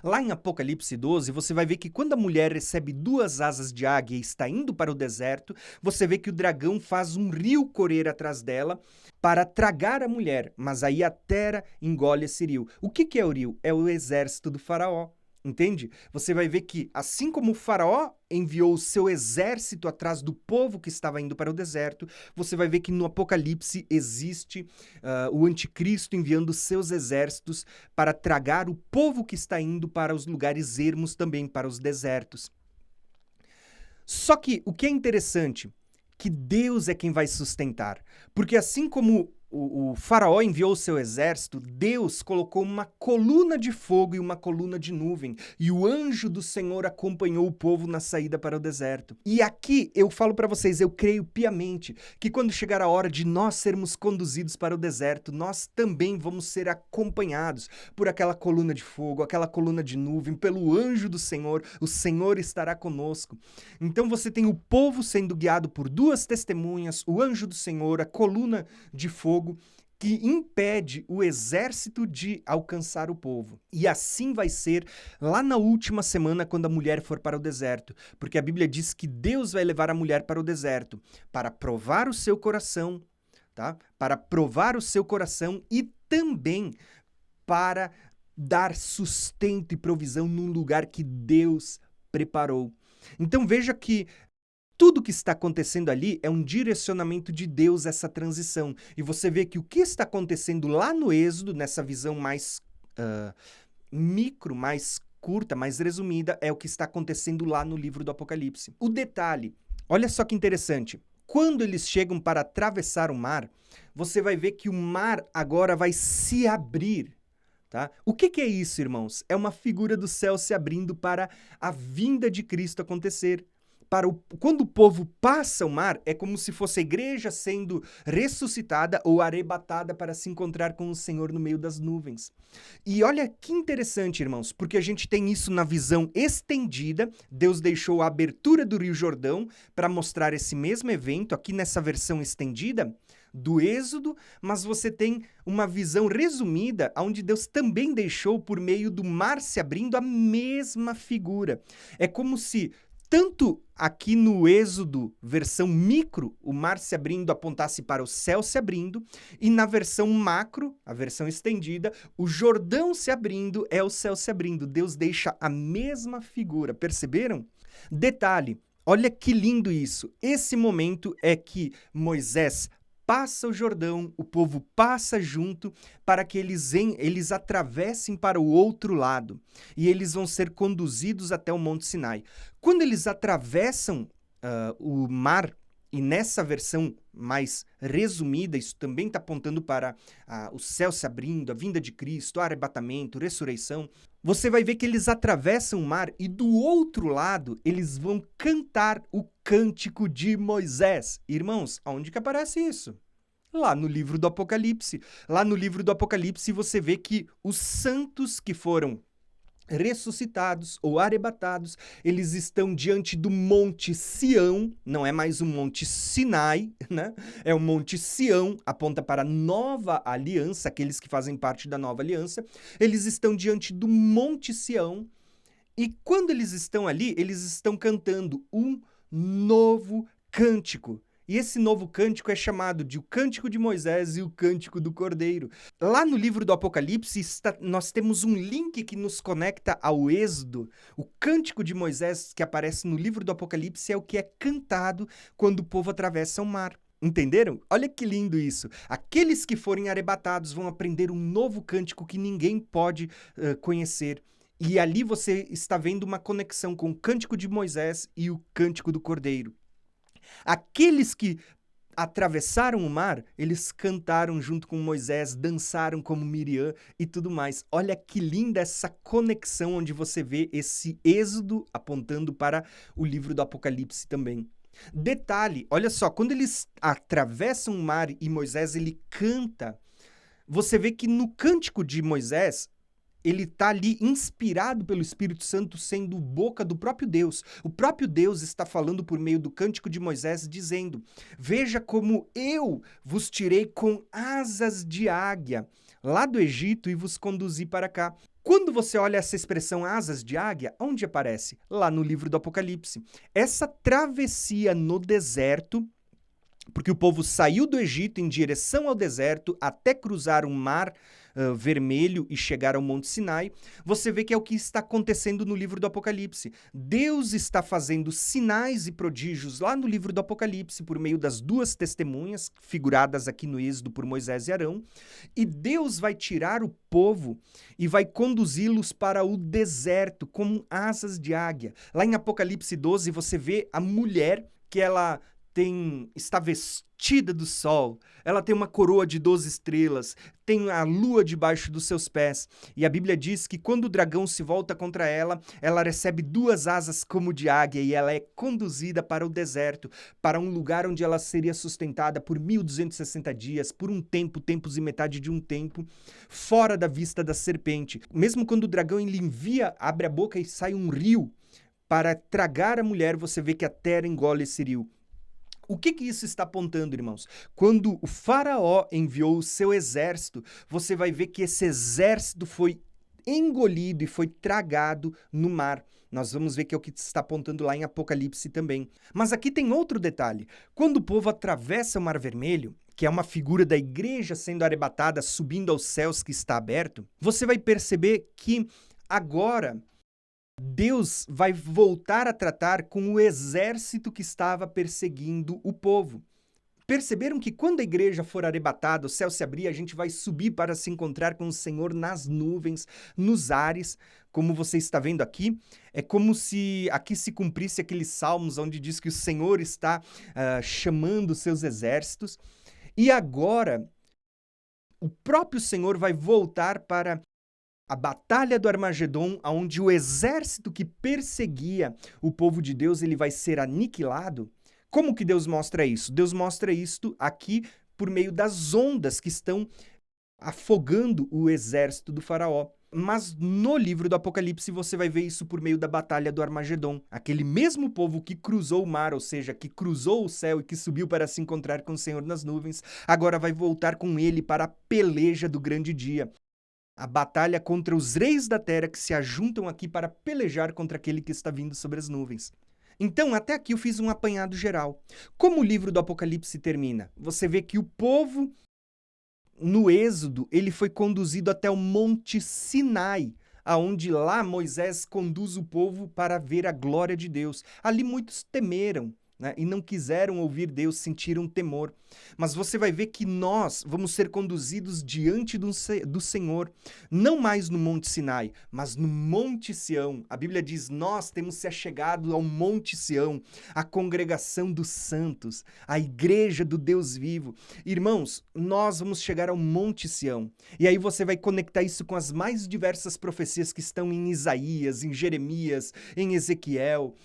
Lá em Apocalipse 12, você vai ver que quando a mulher recebe 2 asas de águia e está indo para o deserto, você vê que o dragão faz um rio correr atrás dela para tragar a mulher, mas aí a terra engole esse rio. O que é o rio? É o exército do faraó. Entende? Você vai ver que, assim como o faraó enviou o seu exército atrás do povo que estava indo para o deserto, você vai ver que no Apocalipse existe o anticristo enviando os seus exércitos para tragar o povo que está indo para os lugares ermos também, para os desertos. Só que o que é interessante, que Deus é quem vai sustentar. Porque assim como o faraó enviou o seu exército, Deus colocou uma coluna de fogo e uma coluna de nuvem, e o anjo do Senhor acompanhou o povo na saída para o deserto. E aqui eu falo para vocês, eu creio piamente que quando chegar a hora de nós sermos conduzidos para o deserto, nós também vamos ser acompanhados por aquela coluna de fogo, aquela coluna de nuvem, pelo anjo do Senhor, o Senhor estará conosco. Então você tem o povo sendo guiado por duas testemunhas, o anjo do Senhor, a coluna de fogo, que impede o exército de alcançar o povo. E assim vai ser lá na última semana, quando a mulher for para o deserto. Porque a Bíblia diz que Deus vai levar a mulher para o deserto para provar o seu coração, tá? Para provar o seu coração e também para dar sustento e provisão num lugar que Deus preparou. Então veja que tudo que está acontecendo ali é um direcionamento de Deus, essa transição. E você vê que o que está acontecendo lá no Êxodo, nessa visão mais micro, mais curta, mais resumida, é o que está acontecendo lá no livro do Apocalipse. O detalhe, olha só que interessante. Quando eles chegam para atravessar o mar, você vai ver que o mar agora vai se abrir. Tá? O que é isso, irmãos? É uma figura do céu se abrindo para a vinda de Cristo acontecer. Quando o povo passa o mar, é como se fosse a igreja sendo ressuscitada ou arrebatada para se encontrar com o Senhor no meio das nuvens. E olha que interessante, irmãos, porque a gente tem isso na visão estendida. Deus deixou a abertura do Rio Jordão para mostrar esse mesmo evento aqui nessa versão estendida do Êxodo, mas você tem uma visão resumida, onde Deus também deixou, por meio do mar se abrindo, a mesma figura. É como se tanto aqui no Êxodo, versão micro, o mar se abrindo apontasse para o céu se abrindo, e na versão macro, a versão estendida, o Jordão se abrindo é o céu se abrindo. Deus deixa a mesma figura, perceberam? Detalhe, olha que lindo isso. Esse momento é que Moisés passa o Jordão, o povo passa junto para que eles atravessem para o outro lado. E eles vão ser conduzidos até o Monte Sinai. Quando eles atravessam o mar, e nessa versão mais resumida, isso também está apontando para o céu se abrindo, a vinda de Cristo, arrebatamento, ressurreição, você vai ver que eles atravessam o mar e do outro lado eles vão cantar o cântico de Moisés. Irmãos, aonde que aparece isso? Lá no livro do Apocalipse. Lá no livro do Apocalipse você vê que os santos que foram ressuscitados ou arrebatados, eles estão diante do Monte Sião, não é mais o Monte Sinai, né? É o Monte Sião, aponta para a nova aliança, aqueles que fazem parte da nova aliança, eles estão diante do Monte Sião, e quando eles estão ali, eles estão cantando um novo cântico. E esse novo cântico é chamado de o Cântico de Moisés e o Cântico do Cordeiro. Lá no livro do Apocalipse, nós temos um link que nos conecta ao Êxodo. O Cântico de Moisés, que aparece no livro do Apocalipse, é o que é cantado quando o povo atravessa o mar. Entenderam? Olha que lindo isso. Aqueles que forem arrebatados vão aprender um novo cântico que ninguém pode conhecer. E ali você está vendo uma conexão com o Cântico de Moisés e o Cântico do Cordeiro. Aqueles que atravessaram o mar, eles cantaram junto com Moisés, dançaram como Miriam e tudo mais. Olha que linda essa conexão onde você vê esse êxodo apontando para o livro do Apocalipse também. Detalhe, olha só, quando eles atravessam o mar e Moisés ele canta, você vê que no cântico de Moisés, ele está ali inspirado pelo Espírito Santo, sendo boca do próprio Deus. O próprio Deus está falando por meio do cântico de Moisés, dizendo: veja como eu vos tirei com asas de águia lá do Egito e vos conduzi para cá. Quando você olha essa expressão asas de águia, onde aparece? Lá no livro do Apocalipse. Essa travessia no deserto, porque o povo saiu do Egito em direção ao deserto até cruzar um mar vermelho e chegar ao Monte Sinai, você vê que é o que está acontecendo no livro do Apocalipse. Deus está fazendo sinais e prodígios lá no livro do Apocalipse por meio das duas testemunhas, figuradas aqui no Êxodo por Moisés e Arão, e Deus vai tirar o povo e vai conduzi-los para o deserto como asas de águia. Lá em Apocalipse 12 você vê a mulher que ela está vestida do sol, ela tem uma coroa de 12 estrelas, tem a lua debaixo dos seus pés. E a Bíblia diz que quando o dragão se volta contra ela, ela recebe 2 asas como de águia e ela é conduzida para o deserto, para um lugar onde ela seria sustentada por 1260 dias, por um tempo, tempos e metade de um tempo, fora da vista da serpente. Mesmo quando o dragão ele abre a boca e sai um rio para tragar a mulher, você vê que a terra engole esse rio. O que isso está apontando, irmãos? Quando o faraó enviou o seu exército, você vai ver que esse exército foi engolido e foi tragado no mar. Nós vamos ver que é o que está apontando lá em Apocalipse também. Mas aqui tem outro detalhe. Quando o povo atravessa o Mar Vermelho, que é uma figura da igreja sendo arrebatada, subindo aos céus que está aberto, você vai perceber que agora Deus vai voltar a tratar com o exército que estava perseguindo o povo. Perceberam que quando a igreja for arrebatada, o céu se abrir, a gente vai subir para se encontrar com o Senhor nas nuvens, nos ares, como você está vendo aqui. É como se aqui se cumprisse aqueles salmos onde diz que o Senhor está chamando os seus exércitos. E agora, o próprio Senhor vai voltar para a batalha do Armagedon, onde o exército que perseguia o povo de Deus, ele vai ser aniquilado. Como que Deus mostra isso? Deus mostra isto aqui por meio das ondas que estão afogando o exército do faraó. Mas no livro do Apocalipse você vai ver isso por meio da batalha do Armagedon. Aquele mesmo povo que cruzou o mar, ou seja, que cruzou o céu e que subiu para se encontrar com o Senhor nas nuvens, agora vai voltar com ele para a peleja do grande dia. A batalha contra os reis da terra que se ajuntam aqui para pelejar contra aquele que está vindo sobre as nuvens. Então, até aqui eu fiz um apanhado geral. Como o livro do Apocalipse termina? Você vê que o povo, no Êxodo, ele foi conduzido até o Monte Sinai, aonde lá Moisés conduz o povo para ver a glória de Deus. Ali muitos temeram, né, e não quiseram ouvir Deus, sentiram temor. Mas você vai ver que nós vamos ser conduzidos diante do Senhor, não mais no Monte Sinai, mas no Monte Sião. A Bíblia diz, nós temos se achegado ao Monte Sião, a congregação dos santos, a igreja do Deus vivo. Irmãos, nós vamos chegar ao Monte Sião. E aí você vai conectar isso com as mais diversas profecias que estão em Isaías, em Jeremias, em Ezequiel,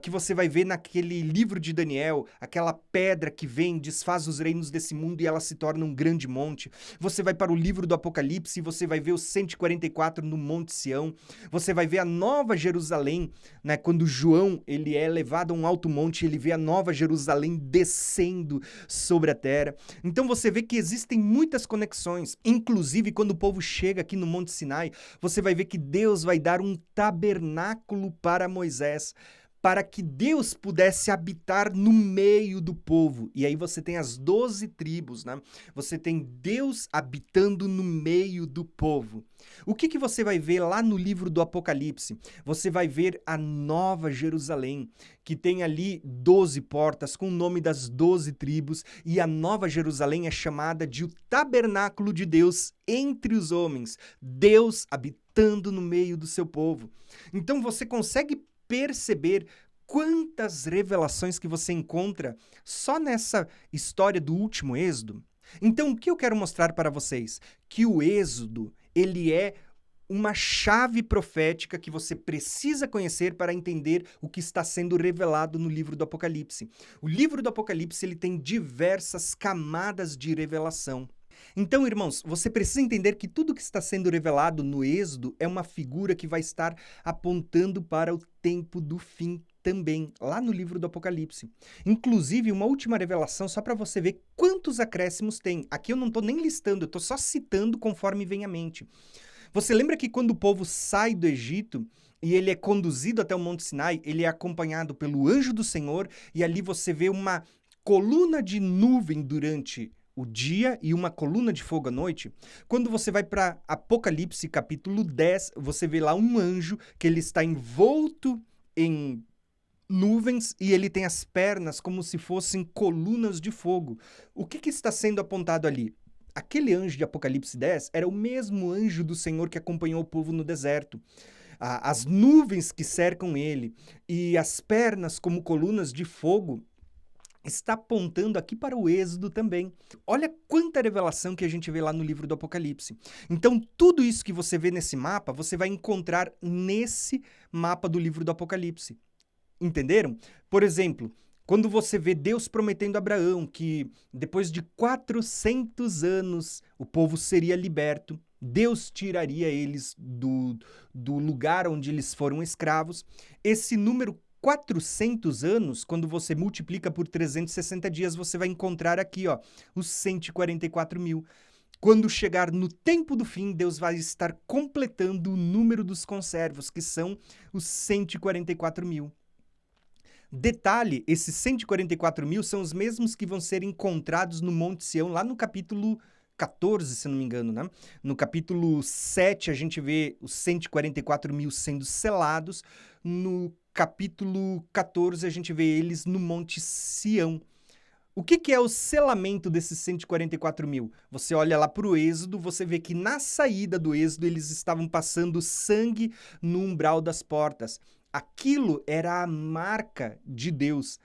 que você vai ver naquele livro de Daniel, aquela pedra que vem, desfaz os reinos desse mundo e ela se torna um grande monte. Você vai para o livro do Apocalipse e você vai ver os 144 no Monte Sião. Você vai ver a Nova Jerusalém, né? Quando João ele é levado a um alto monte, ele vê a Nova Jerusalém descendo sobre a terra. Então você vê que existem muitas conexões. Inclusive, quando o povo chega aqui no Monte Sinai, você vai ver que Deus vai dar um tabernáculo para Moisés, para que Deus pudesse habitar no meio do povo. E aí você tem as 12 tribos, né? Você tem Deus habitando no meio do povo. O que você vai ver lá no livro do Apocalipse? Você vai ver a Nova Jerusalém, que tem ali 12 portas com o nome das 12 tribos, e a Nova Jerusalém é chamada de o tabernáculo de Deus entre os homens, Deus habitando no meio do seu povo. Então você consegue perceber quantas revelações que você encontra só nessa história do último Êxodo? Então, o que eu quero mostrar para vocês? Que o Êxodo, ele é uma chave profética que você precisa conhecer para entender o que está sendo revelado no livro do Apocalipse. O livro do Apocalipse, ele tem diversas camadas de revelação. Então, irmãos, você precisa entender que tudo que está sendo revelado no Êxodo é uma figura que vai estar apontando para o tempo do fim também, lá no livro do Apocalipse. Inclusive, uma última revelação, só para você ver quantos acréscimos tem. Aqui eu não estou nem listando, eu estou só citando conforme vem à mente. Você lembra que quando o povo sai do Egito e ele é conduzido até o Monte Sinai, ele é acompanhado pelo anjo do Senhor e ali você vê uma coluna de nuvem durante o dia e uma coluna de fogo à noite? Quando você vai para Apocalipse capítulo 10, você vê lá um anjo que ele está envolto em nuvens e ele tem as pernas como se fossem colunas de fogo. O que está sendo apontado ali? Aquele anjo de Apocalipse 10 era o mesmo anjo do Senhor que acompanhou o povo no deserto. As nuvens que cercam ele e as pernas como colunas de fogo está apontando aqui para o Êxodo também. Olha quanta revelação que a gente vê lá no livro do Apocalipse. Então, tudo isso que você vê nesse mapa, você vai encontrar nesse mapa do livro do Apocalipse. Entenderam? Por exemplo, quando você vê Deus prometendo a Abraão que depois de 400 anos o povo seria liberto, Deus tiraria eles do lugar onde eles foram escravos, esse número 400 anos, quando você multiplica por 360 dias, você vai encontrar aqui, ó, os 144 mil. Quando chegar no tempo do fim, Deus vai estar completando o número dos conservos, que são os 144 mil. Detalhe, esses 144 mil são os mesmos que vão ser encontrados no Monte Sião, lá no capítulo 14, se não me engano, né? No capítulo 7, a gente vê os 144 mil sendo selados. No capítulo 14, a gente vê eles no Monte Sião. O que é o selamento desses 144 mil? Você olha lá para o Êxodo, você vê que na saída do Êxodo eles estavam passando sangue no umbral das portas. Aquilo era a marca de Deus,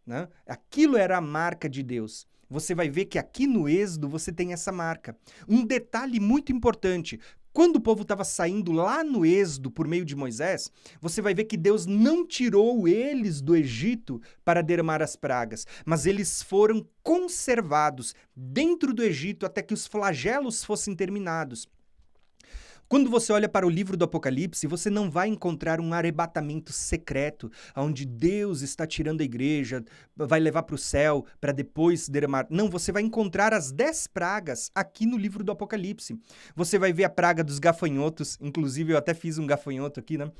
né? Aquilo era a marca de Deus. Você vai ver que aqui no Êxodo você tem essa marca. Um detalhe muito importante: quando o povo estava saindo lá no Êxodo por meio de Moisés, você vai ver que Deus não tirou eles do Egito para derramar as pragas, mas eles foram conservados dentro do Egito até que os flagelos fossem terminados. Quando você olha para o livro do Apocalipse, você não vai encontrar um arrebatamento secreto, onde Deus está tirando a igreja, vai levar para o céu, para depois derramar. Não, você vai encontrar as 10 pragas aqui no livro do Apocalipse. Você vai ver a praga dos gafanhotos, inclusive eu até fiz um gafanhoto aqui, né?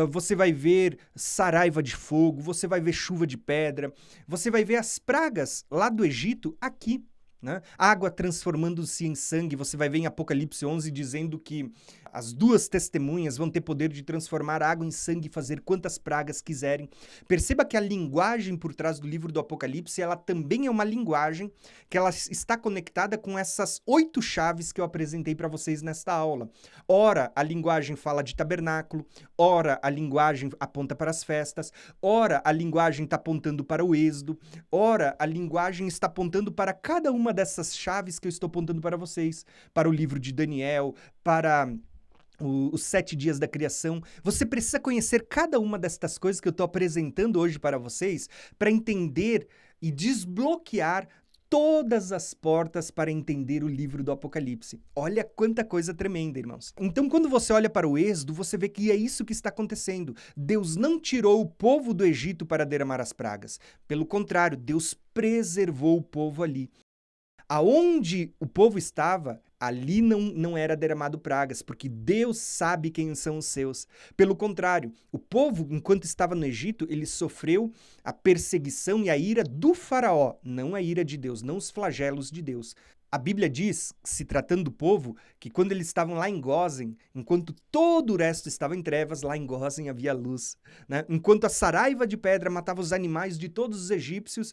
Você vai ver saraiva de fogo, você vai ver chuva de pedra, você vai ver as pragas lá do Egito aqui. Né? Água transformando-se em sangue, você vai ver em Apocalipse 11 dizendo que as duas testemunhas vão ter poder de transformar água em sangue e fazer quantas pragas quiserem. Perceba que a linguagem por trás do livro do Apocalipse, ela também é uma linguagem que ela está conectada com essas 8 chaves que eu apresentei para vocês nesta aula. Ora, a linguagem fala de tabernáculo, ora, a linguagem aponta para as festas, ora, a linguagem está apontando para o Êxodo, ora, a linguagem está apontando para cada uma dessas chaves que eu estou apontando para vocês, para o livro de Daniel, para os 7 dias da criação. Você precisa conhecer cada uma destas coisas que eu estou apresentando hoje para vocês para entender e desbloquear todas as portas para entender o livro do Apocalipse. Olha quanta coisa tremenda, irmãos. Então, quando você olha para o Êxodo, você vê que é isso que está acontecendo. Deus não tirou o povo do Egito para derramar as pragas. Pelo contrário, Deus preservou o povo ali. Aonde o povo estava, ali não era derramado pragas, porque Deus sabe quem são os seus. Pelo contrário, o povo, enquanto estava no Egito, ele sofreu a perseguição e a ira do faraó, não a ira de Deus, não os flagelos de Deus. A Bíblia diz, se tratando do povo, que quando eles estavam lá em Gósen, enquanto todo o resto estava em trevas, lá em Gósen havia luz, né? Enquanto a saraiva de pedra matava os animais de todos os egípcios,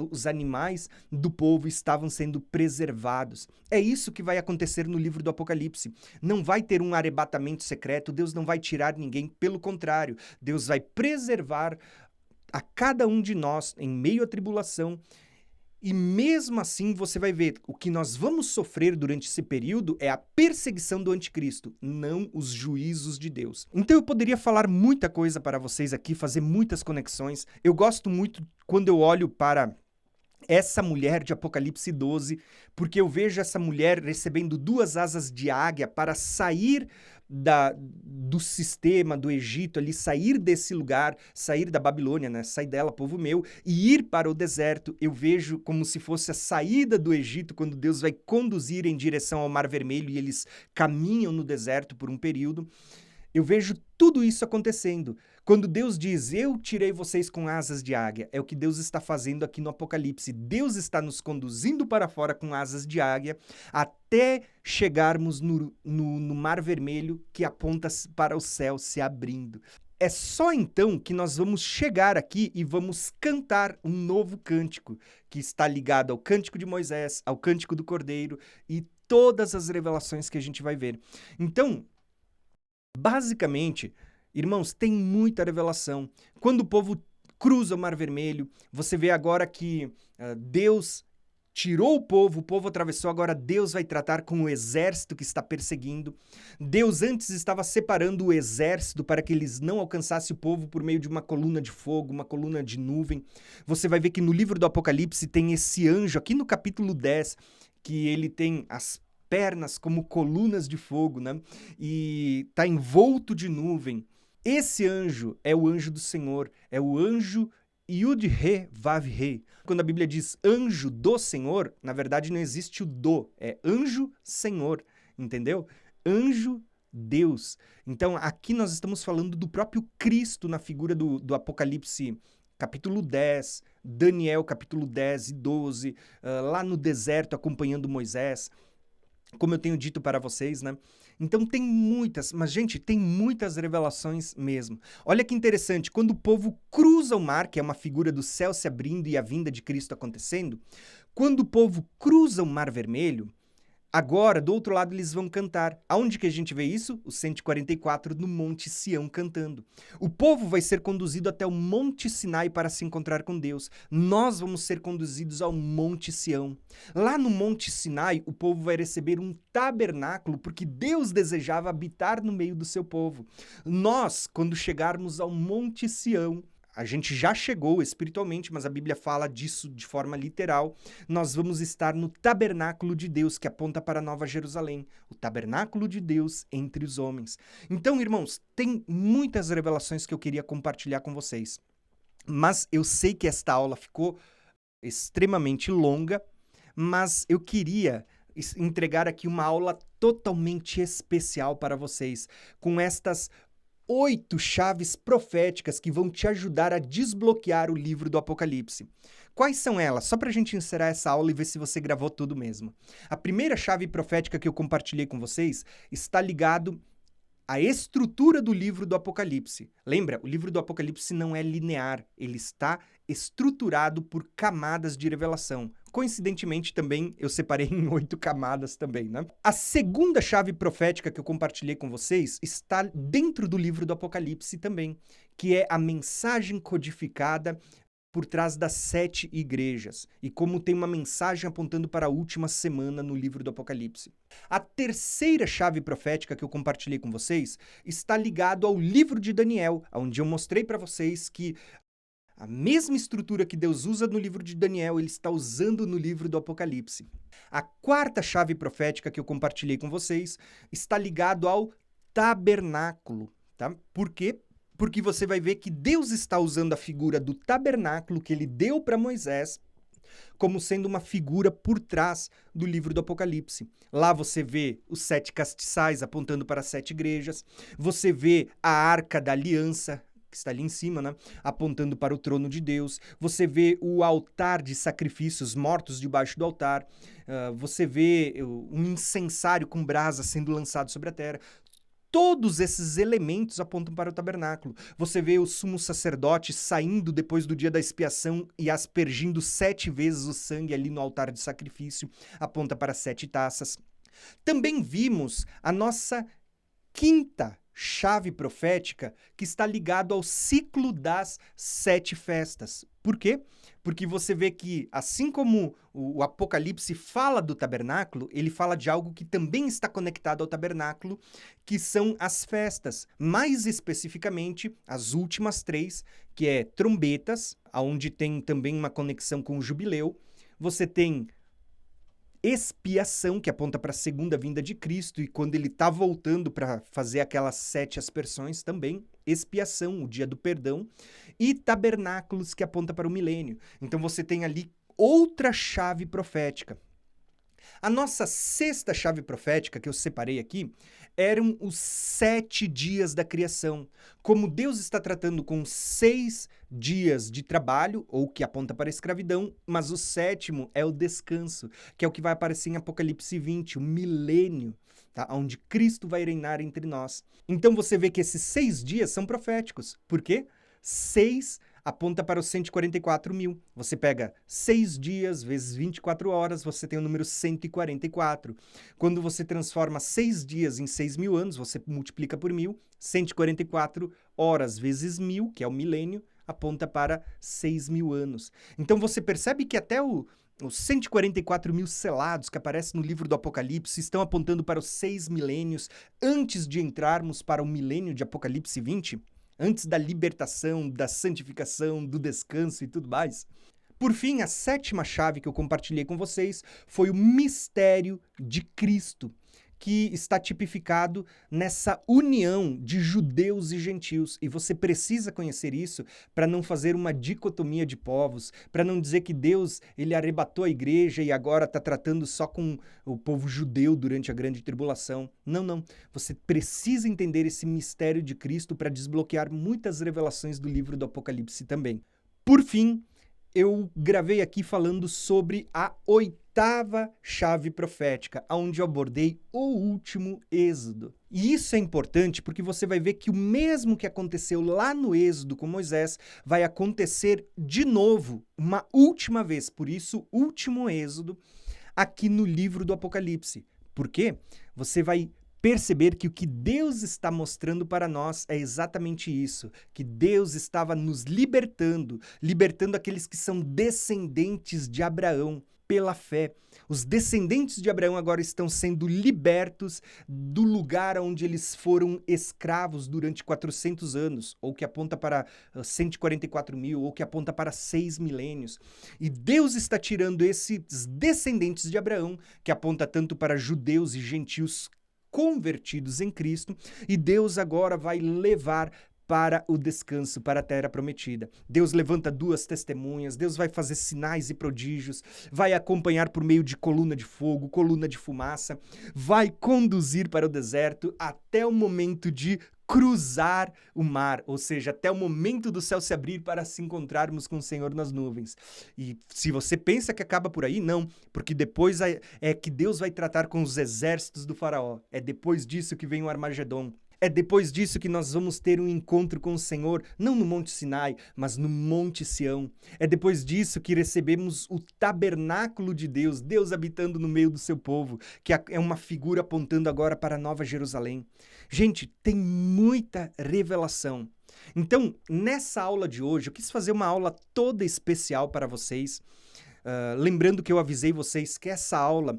os animais do povo estavam sendo preservados. É isso que vai acontecer no livro do Apocalipse. Não vai ter um arrebatamento secreto, Deus não vai tirar ninguém, pelo contrário, Deus vai preservar a cada um de nós em meio à tribulação. E mesmo assim, você vai ver, o que nós vamos sofrer durante esse período é a perseguição do anticristo, não os juízos de Deus. Então eu poderia falar muita coisa para vocês aqui, fazer muitas conexões. Eu gosto muito quando eu olho para essa mulher de Apocalipse 12, porque eu vejo essa mulher recebendo 2 asas de águia para sair do sistema do Egito ali, sair desse lugar, sair da Babilônia, né? Sair dela, povo meu, e ir para o deserto. Eu vejo como se fosse a saída do Egito, quando Deus vai conduzir em direção ao Mar Vermelho e eles caminham no deserto por um período. Eu vejo tudo isso acontecendo. Quando Deus diz, eu tirei vocês com asas de águia, é o que Deus está fazendo aqui no Apocalipse. Deus está nos conduzindo para fora com asas de águia até chegarmos no Mar Vermelho, que aponta para o céu se abrindo. É só então que nós vamos chegar aqui e vamos cantar um novo cântico, que está ligado ao cântico de Moisés, ao cântico do Cordeiro e todas as revelações que a gente vai ver. Então, basicamente, irmãos, tem muita revelação. Quando o povo cruza o Mar Vermelho. Você vê agora que Deus tirou o povo atravessou, agora Deus vai tratar com o exército que está perseguindo. Deus antes estava separando o exército para que eles não alcançassem o povo por meio de uma coluna de fogo, uma coluna de nuvem. Você vai ver que no livro do Apocalipse tem esse anjo, aqui no capítulo 10, que ele tem as pernas como colunas de fogo, né? E está envolto de nuvem. Esse anjo é o anjo do Senhor, é o anjo Yud-He Vav-He. Quando a Bíblia diz anjo do Senhor, na verdade não existe o do, é anjo Senhor, entendeu? Anjo Deus. Então aqui nós estamos falando do próprio Cristo na figura do Apocalipse capítulo 10, Daniel capítulo 10 e 12, lá no deserto acompanhando Moisés, como eu tenho dito para vocês, né? Então tem muitas, mas gente, tem muitas revelações mesmo. Olha que interessante, quando o povo cruza o mar, que é uma figura do céu se abrindo e a vinda de Cristo acontecendo, quando o povo cruza o Mar Vermelho, agora, do outro lado, eles vão cantar. Aonde que a gente vê isso? Os 144 no Monte Sião cantando. O povo vai ser conduzido até o Monte Sinai para se encontrar com Deus. Nós vamos ser conduzidos ao Monte Sião. Lá no Monte Sinai, o povo vai receber um tabernáculo, porque Deus desejava habitar no meio do seu povo. Nós, quando chegarmos ao Monte Sião, a gente já chegou espiritualmente, mas a Bíblia fala disso de forma literal. Nós vamos estar no tabernáculo de Deus, que aponta para a Nova Jerusalém. O tabernáculo de Deus entre os homens. Então, irmãos, tem muitas revelações que eu queria compartilhar com vocês. Mas eu sei que esta aula ficou extremamente longa, mas eu queria entregar aqui uma aula totalmente especial para vocês, com estas 8 chaves proféticas que vão te ajudar a desbloquear o livro do Apocalipse. Quais são elas? Só para a gente encerrar essa aula e ver se você gravou tudo mesmo. A primeira chave profética que eu compartilhei com vocês está ligado à estrutura do livro do Apocalipse. Lembra, o livro do Apocalipse não é linear, ele está estruturado por camadas de revelação. Coincidentemente, também, eu separei em 8 camadas também, né? A segunda chave profética que eu compartilhei com vocês está dentro do livro do Apocalipse também, que é a mensagem codificada por trás das 7 igrejas, e como tem uma mensagem apontando para a última semana no livro do Apocalipse. A terceira chave profética que eu compartilhei com vocês está ligado ao livro de Daniel, onde eu mostrei para vocês que a mesma estrutura que Deus usa no livro de Daniel, ele está usando no livro do Apocalipse. A quarta chave profética que eu compartilhei com vocês está ligado ao tabernáculo, tá? Por quê? Porque você vai ver que Deus está usando a figura do tabernáculo que ele deu para Moisés como sendo uma figura por trás do livro do Apocalipse. Lá você vê os 7 castiçais apontando para as 7 igrejas, você vê a Arca da Aliança, que está ali em cima, né? Apontando para o trono de Deus. Você vê o altar de sacrifícios mortos debaixo do altar. Você vê um incensário com brasa sendo lançado sobre a terra. Todos esses elementos apontam para o tabernáculo. Você vê o sumo sacerdote saindo depois do dia da expiação e aspergindo 7 vezes o sangue ali no altar de sacrifício. Aponta para 7 taças. Também vimos a nossa quinta chave profética, que está ligado ao ciclo das 7 festas. Por quê? Porque você vê que, assim como o Apocalipse fala do tabernáculo, ele fala de algo que também está conectado ao tabernáculo, que são as festas. Mais especificamente, as últimas 3, que é trombetas, onde tem também uma conexão com o jubileu. Você tem expiação, que aponta para a segunda vinda de Cristo, e quando ele está voltando para fazer aquelas 7 aspersões também, expiação, o dia do perdão, e tabernáculos, que aponta para o milênio. Então você tem ali outra chave profética. A nossa sexta chave profética, que eu separei aqui, eram os 7 dias da criação. Como Deus está tratando com 6 dias de trabalho, ou que aponta para a escravidão, mas o 7º é o descanso, que é o que vai aparecer em Apocalipse 20, o milênio, tá? Onde Cristo vai reinar entre nós. Então você vê que esses 6 dias são proféticos. Por quê? 6 aponta para os 144 mil. Você pega 6 dias vezes 24 horas, você tem o número 144. Quando você transforma 6 dias em 6 mil anos, você multiplica por 1000. 144 horas vezes 1000, que é o milênio, aponta para 6.000 anos. Então você percebe que até os 144 mil selados que aparecem no livro do Apocalipse estão apontando para os 6 milênios antes de entrarmos para o milênio de Apocalipse 20? Antes da libertação, da santificação, do descanso e tudo mais. Por fim, a sétima chave que eu compartilhei com vocês foi o mistério de Cristo, que está tipificado nessa união de judeus e gentios. E você precisa conhecer isso para não fazer uma dicotomia de povos, para não dizer que Deus ele arrebatou a igreja e agora está tratando só com o povo judeu durante a grande tribulação. Não, não. Você precisa entender esse mistério de Cristo para desbloquear muitas revelações do livro do Apocalipse também. Por fim, eu gravei aqui falando sobre a oitava chave profética, onde eu abordei o último Êxodo. E isso é importante porque você vai ver que o mesmo que aconteceu lá no Êxodo com Moisés vai acontecer de novo, uma última vez, por isso, último Êxodo, aqui no livro do Apocalipse. Por quê? Você vai perceber que o que Deus está mostrando para nós é exatamente isso, que Deus estava nos libertando aqueles que são descendentes de Abraão pela fé. Os descendentes de Abraão agora estão sendo libertos do lugar onde eles foram escravos durante 400 anos, ou que aponta para 144 mil, ou que aponta para 6 milênios. E Deus está tirando esses descendentes de Abraão, que aponta tanto para judeus e gentios convertidos em Cristo, e Deus agora vai levar para o descanso, para a terra prometida. Deus levanta 2 testemunhas, Deus vai fazer sinais e prodígios, vai acompanhar por meio de coluna de fogo, coluna de fumaça, vai conduzir para o deserto até o momento de cruzar o mar, ou seja, até o momento do céu se abrir para se encontrarmos com o Senhor nas nuvens. E se você pensa que acaba por aí, não, porque depois é que Deus vai tratar com os exércitos do faraó. É depois disso que vem o Armagedon. É depois disso que nós vamos ter um encontro com o Senhor, não no Monte Sinai, mas no Monte Sião. É depois disso que recebemos o tabernáculo de Deus, Deus habitando no meio do seu povo, que é uma figura apontando agora para a Nova Jerusalém. Gente, tem muita revelação. Então, nessa aula de hoje, eu quis fazer uma aula toda especial para vocês. Lembrando que eu avisei vocês que essa aula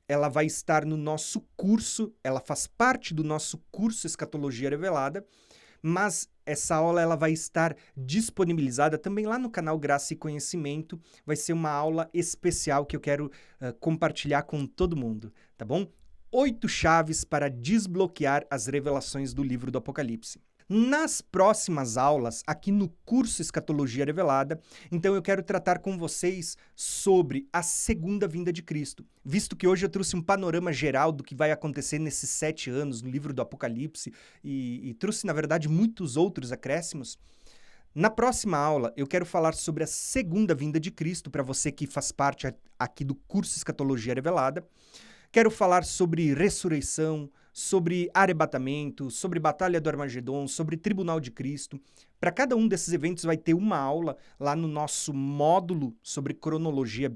ela vai estar no nosso curso, ela faz parte do nosso curso Escatologia Revelada, mas essa aula ela vai estar disponibilizada também lá no canal Graça e Conhecimento. Vai ser uma aula especial que eu quero compartilhar com todo mundo, tá bom? 8 chaves para desbloquear as revelações do livro do Apocalipse. Nas próximas aulas, aqui no curso Escatologia Revelada, então eu quero tratar com vocês sobre a segunda vinda de Cristo. Visto que hoje eu trouxe um panorama geral do que vai acontecer nesses 7 anos no livro do Apocalipse e trouxe, na verdade, muitos outros acréscimos, na próxima aula eu quero falar sobre a segunda vinda de Cristo, para você que faz parte aqui do curso Escatologia Revelada. Quero falar sobre ressurreição, sobre arrebatamento, sobre Batalha do Armagedon, sobre Tribunal de Cristo. Para cada um desses eventos vai ter uma aula lá no nosso módulo sobre cronologia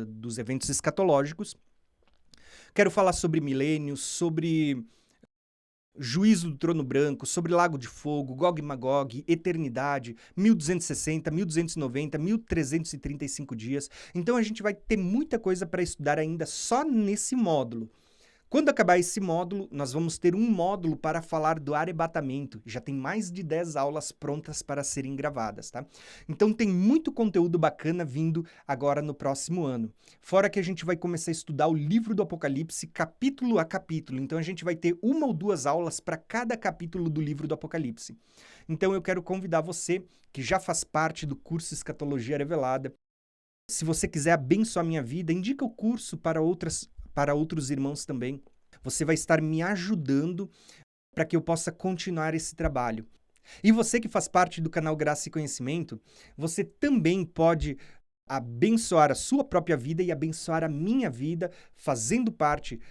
dos eventos escatológicos. Quero falar sobre milênios, sobre juízo do trono branco, sobre lago de fogo, Gog e Magog, eternidade, 1260, 1290, 1335 dias. Então a gente vai ter muita coisa para estudar ainda só nesse módulo. Quando acabar esse módulo, nós vamos ter um módulo para falar do arrebatamento. Já tem mais de 10 aulas prontas para serem gravadas, tá? Então tem muito conteúdo bacana vindo agora no próximo ano. Fora que a gente vai começar a estudar o livro do Apocalipse capítulo a capítulo. Então a gente vai ter 1 ou 2 aulas para cada capítulo do livro do Apocalipse. Então eu quero convidar você, que já faz parte do curso Escatologia Revelada. Se você quiser abençoar a minha vida, indica o curso para outros irmãos também. Você vai estar me ajudando para que eu possa continuar esse trabalho. E você que faz parte do canal Graça e Conhecimento, você também pode abençoar a sua própria vida e abençoar a minha vida, fazendo parte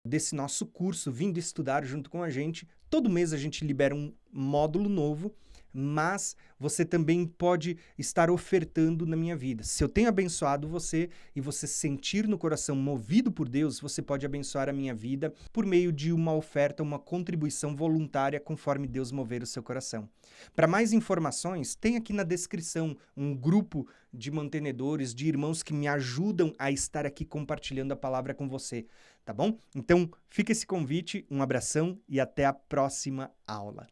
desse nosso curso, vindo estudar junto com a gente. Todo mês a gente libera um módulo novo, mas você também pode estar ofertando na minha vida. Se eu tenho abençoado você e você sentir no coração movido por Deus, você pode abençoar a minha vida por meio de uma oferta, uma contribuição voluntária conforme Deus mover o seu coração. Para mais informações, tem aqui na descrição um grupo de mantenedores, de irmãos que me ajudam a estar aqui compartilhando a palavra com você, tá bom? Então, fica esse convite, um abração e até a próxima aula.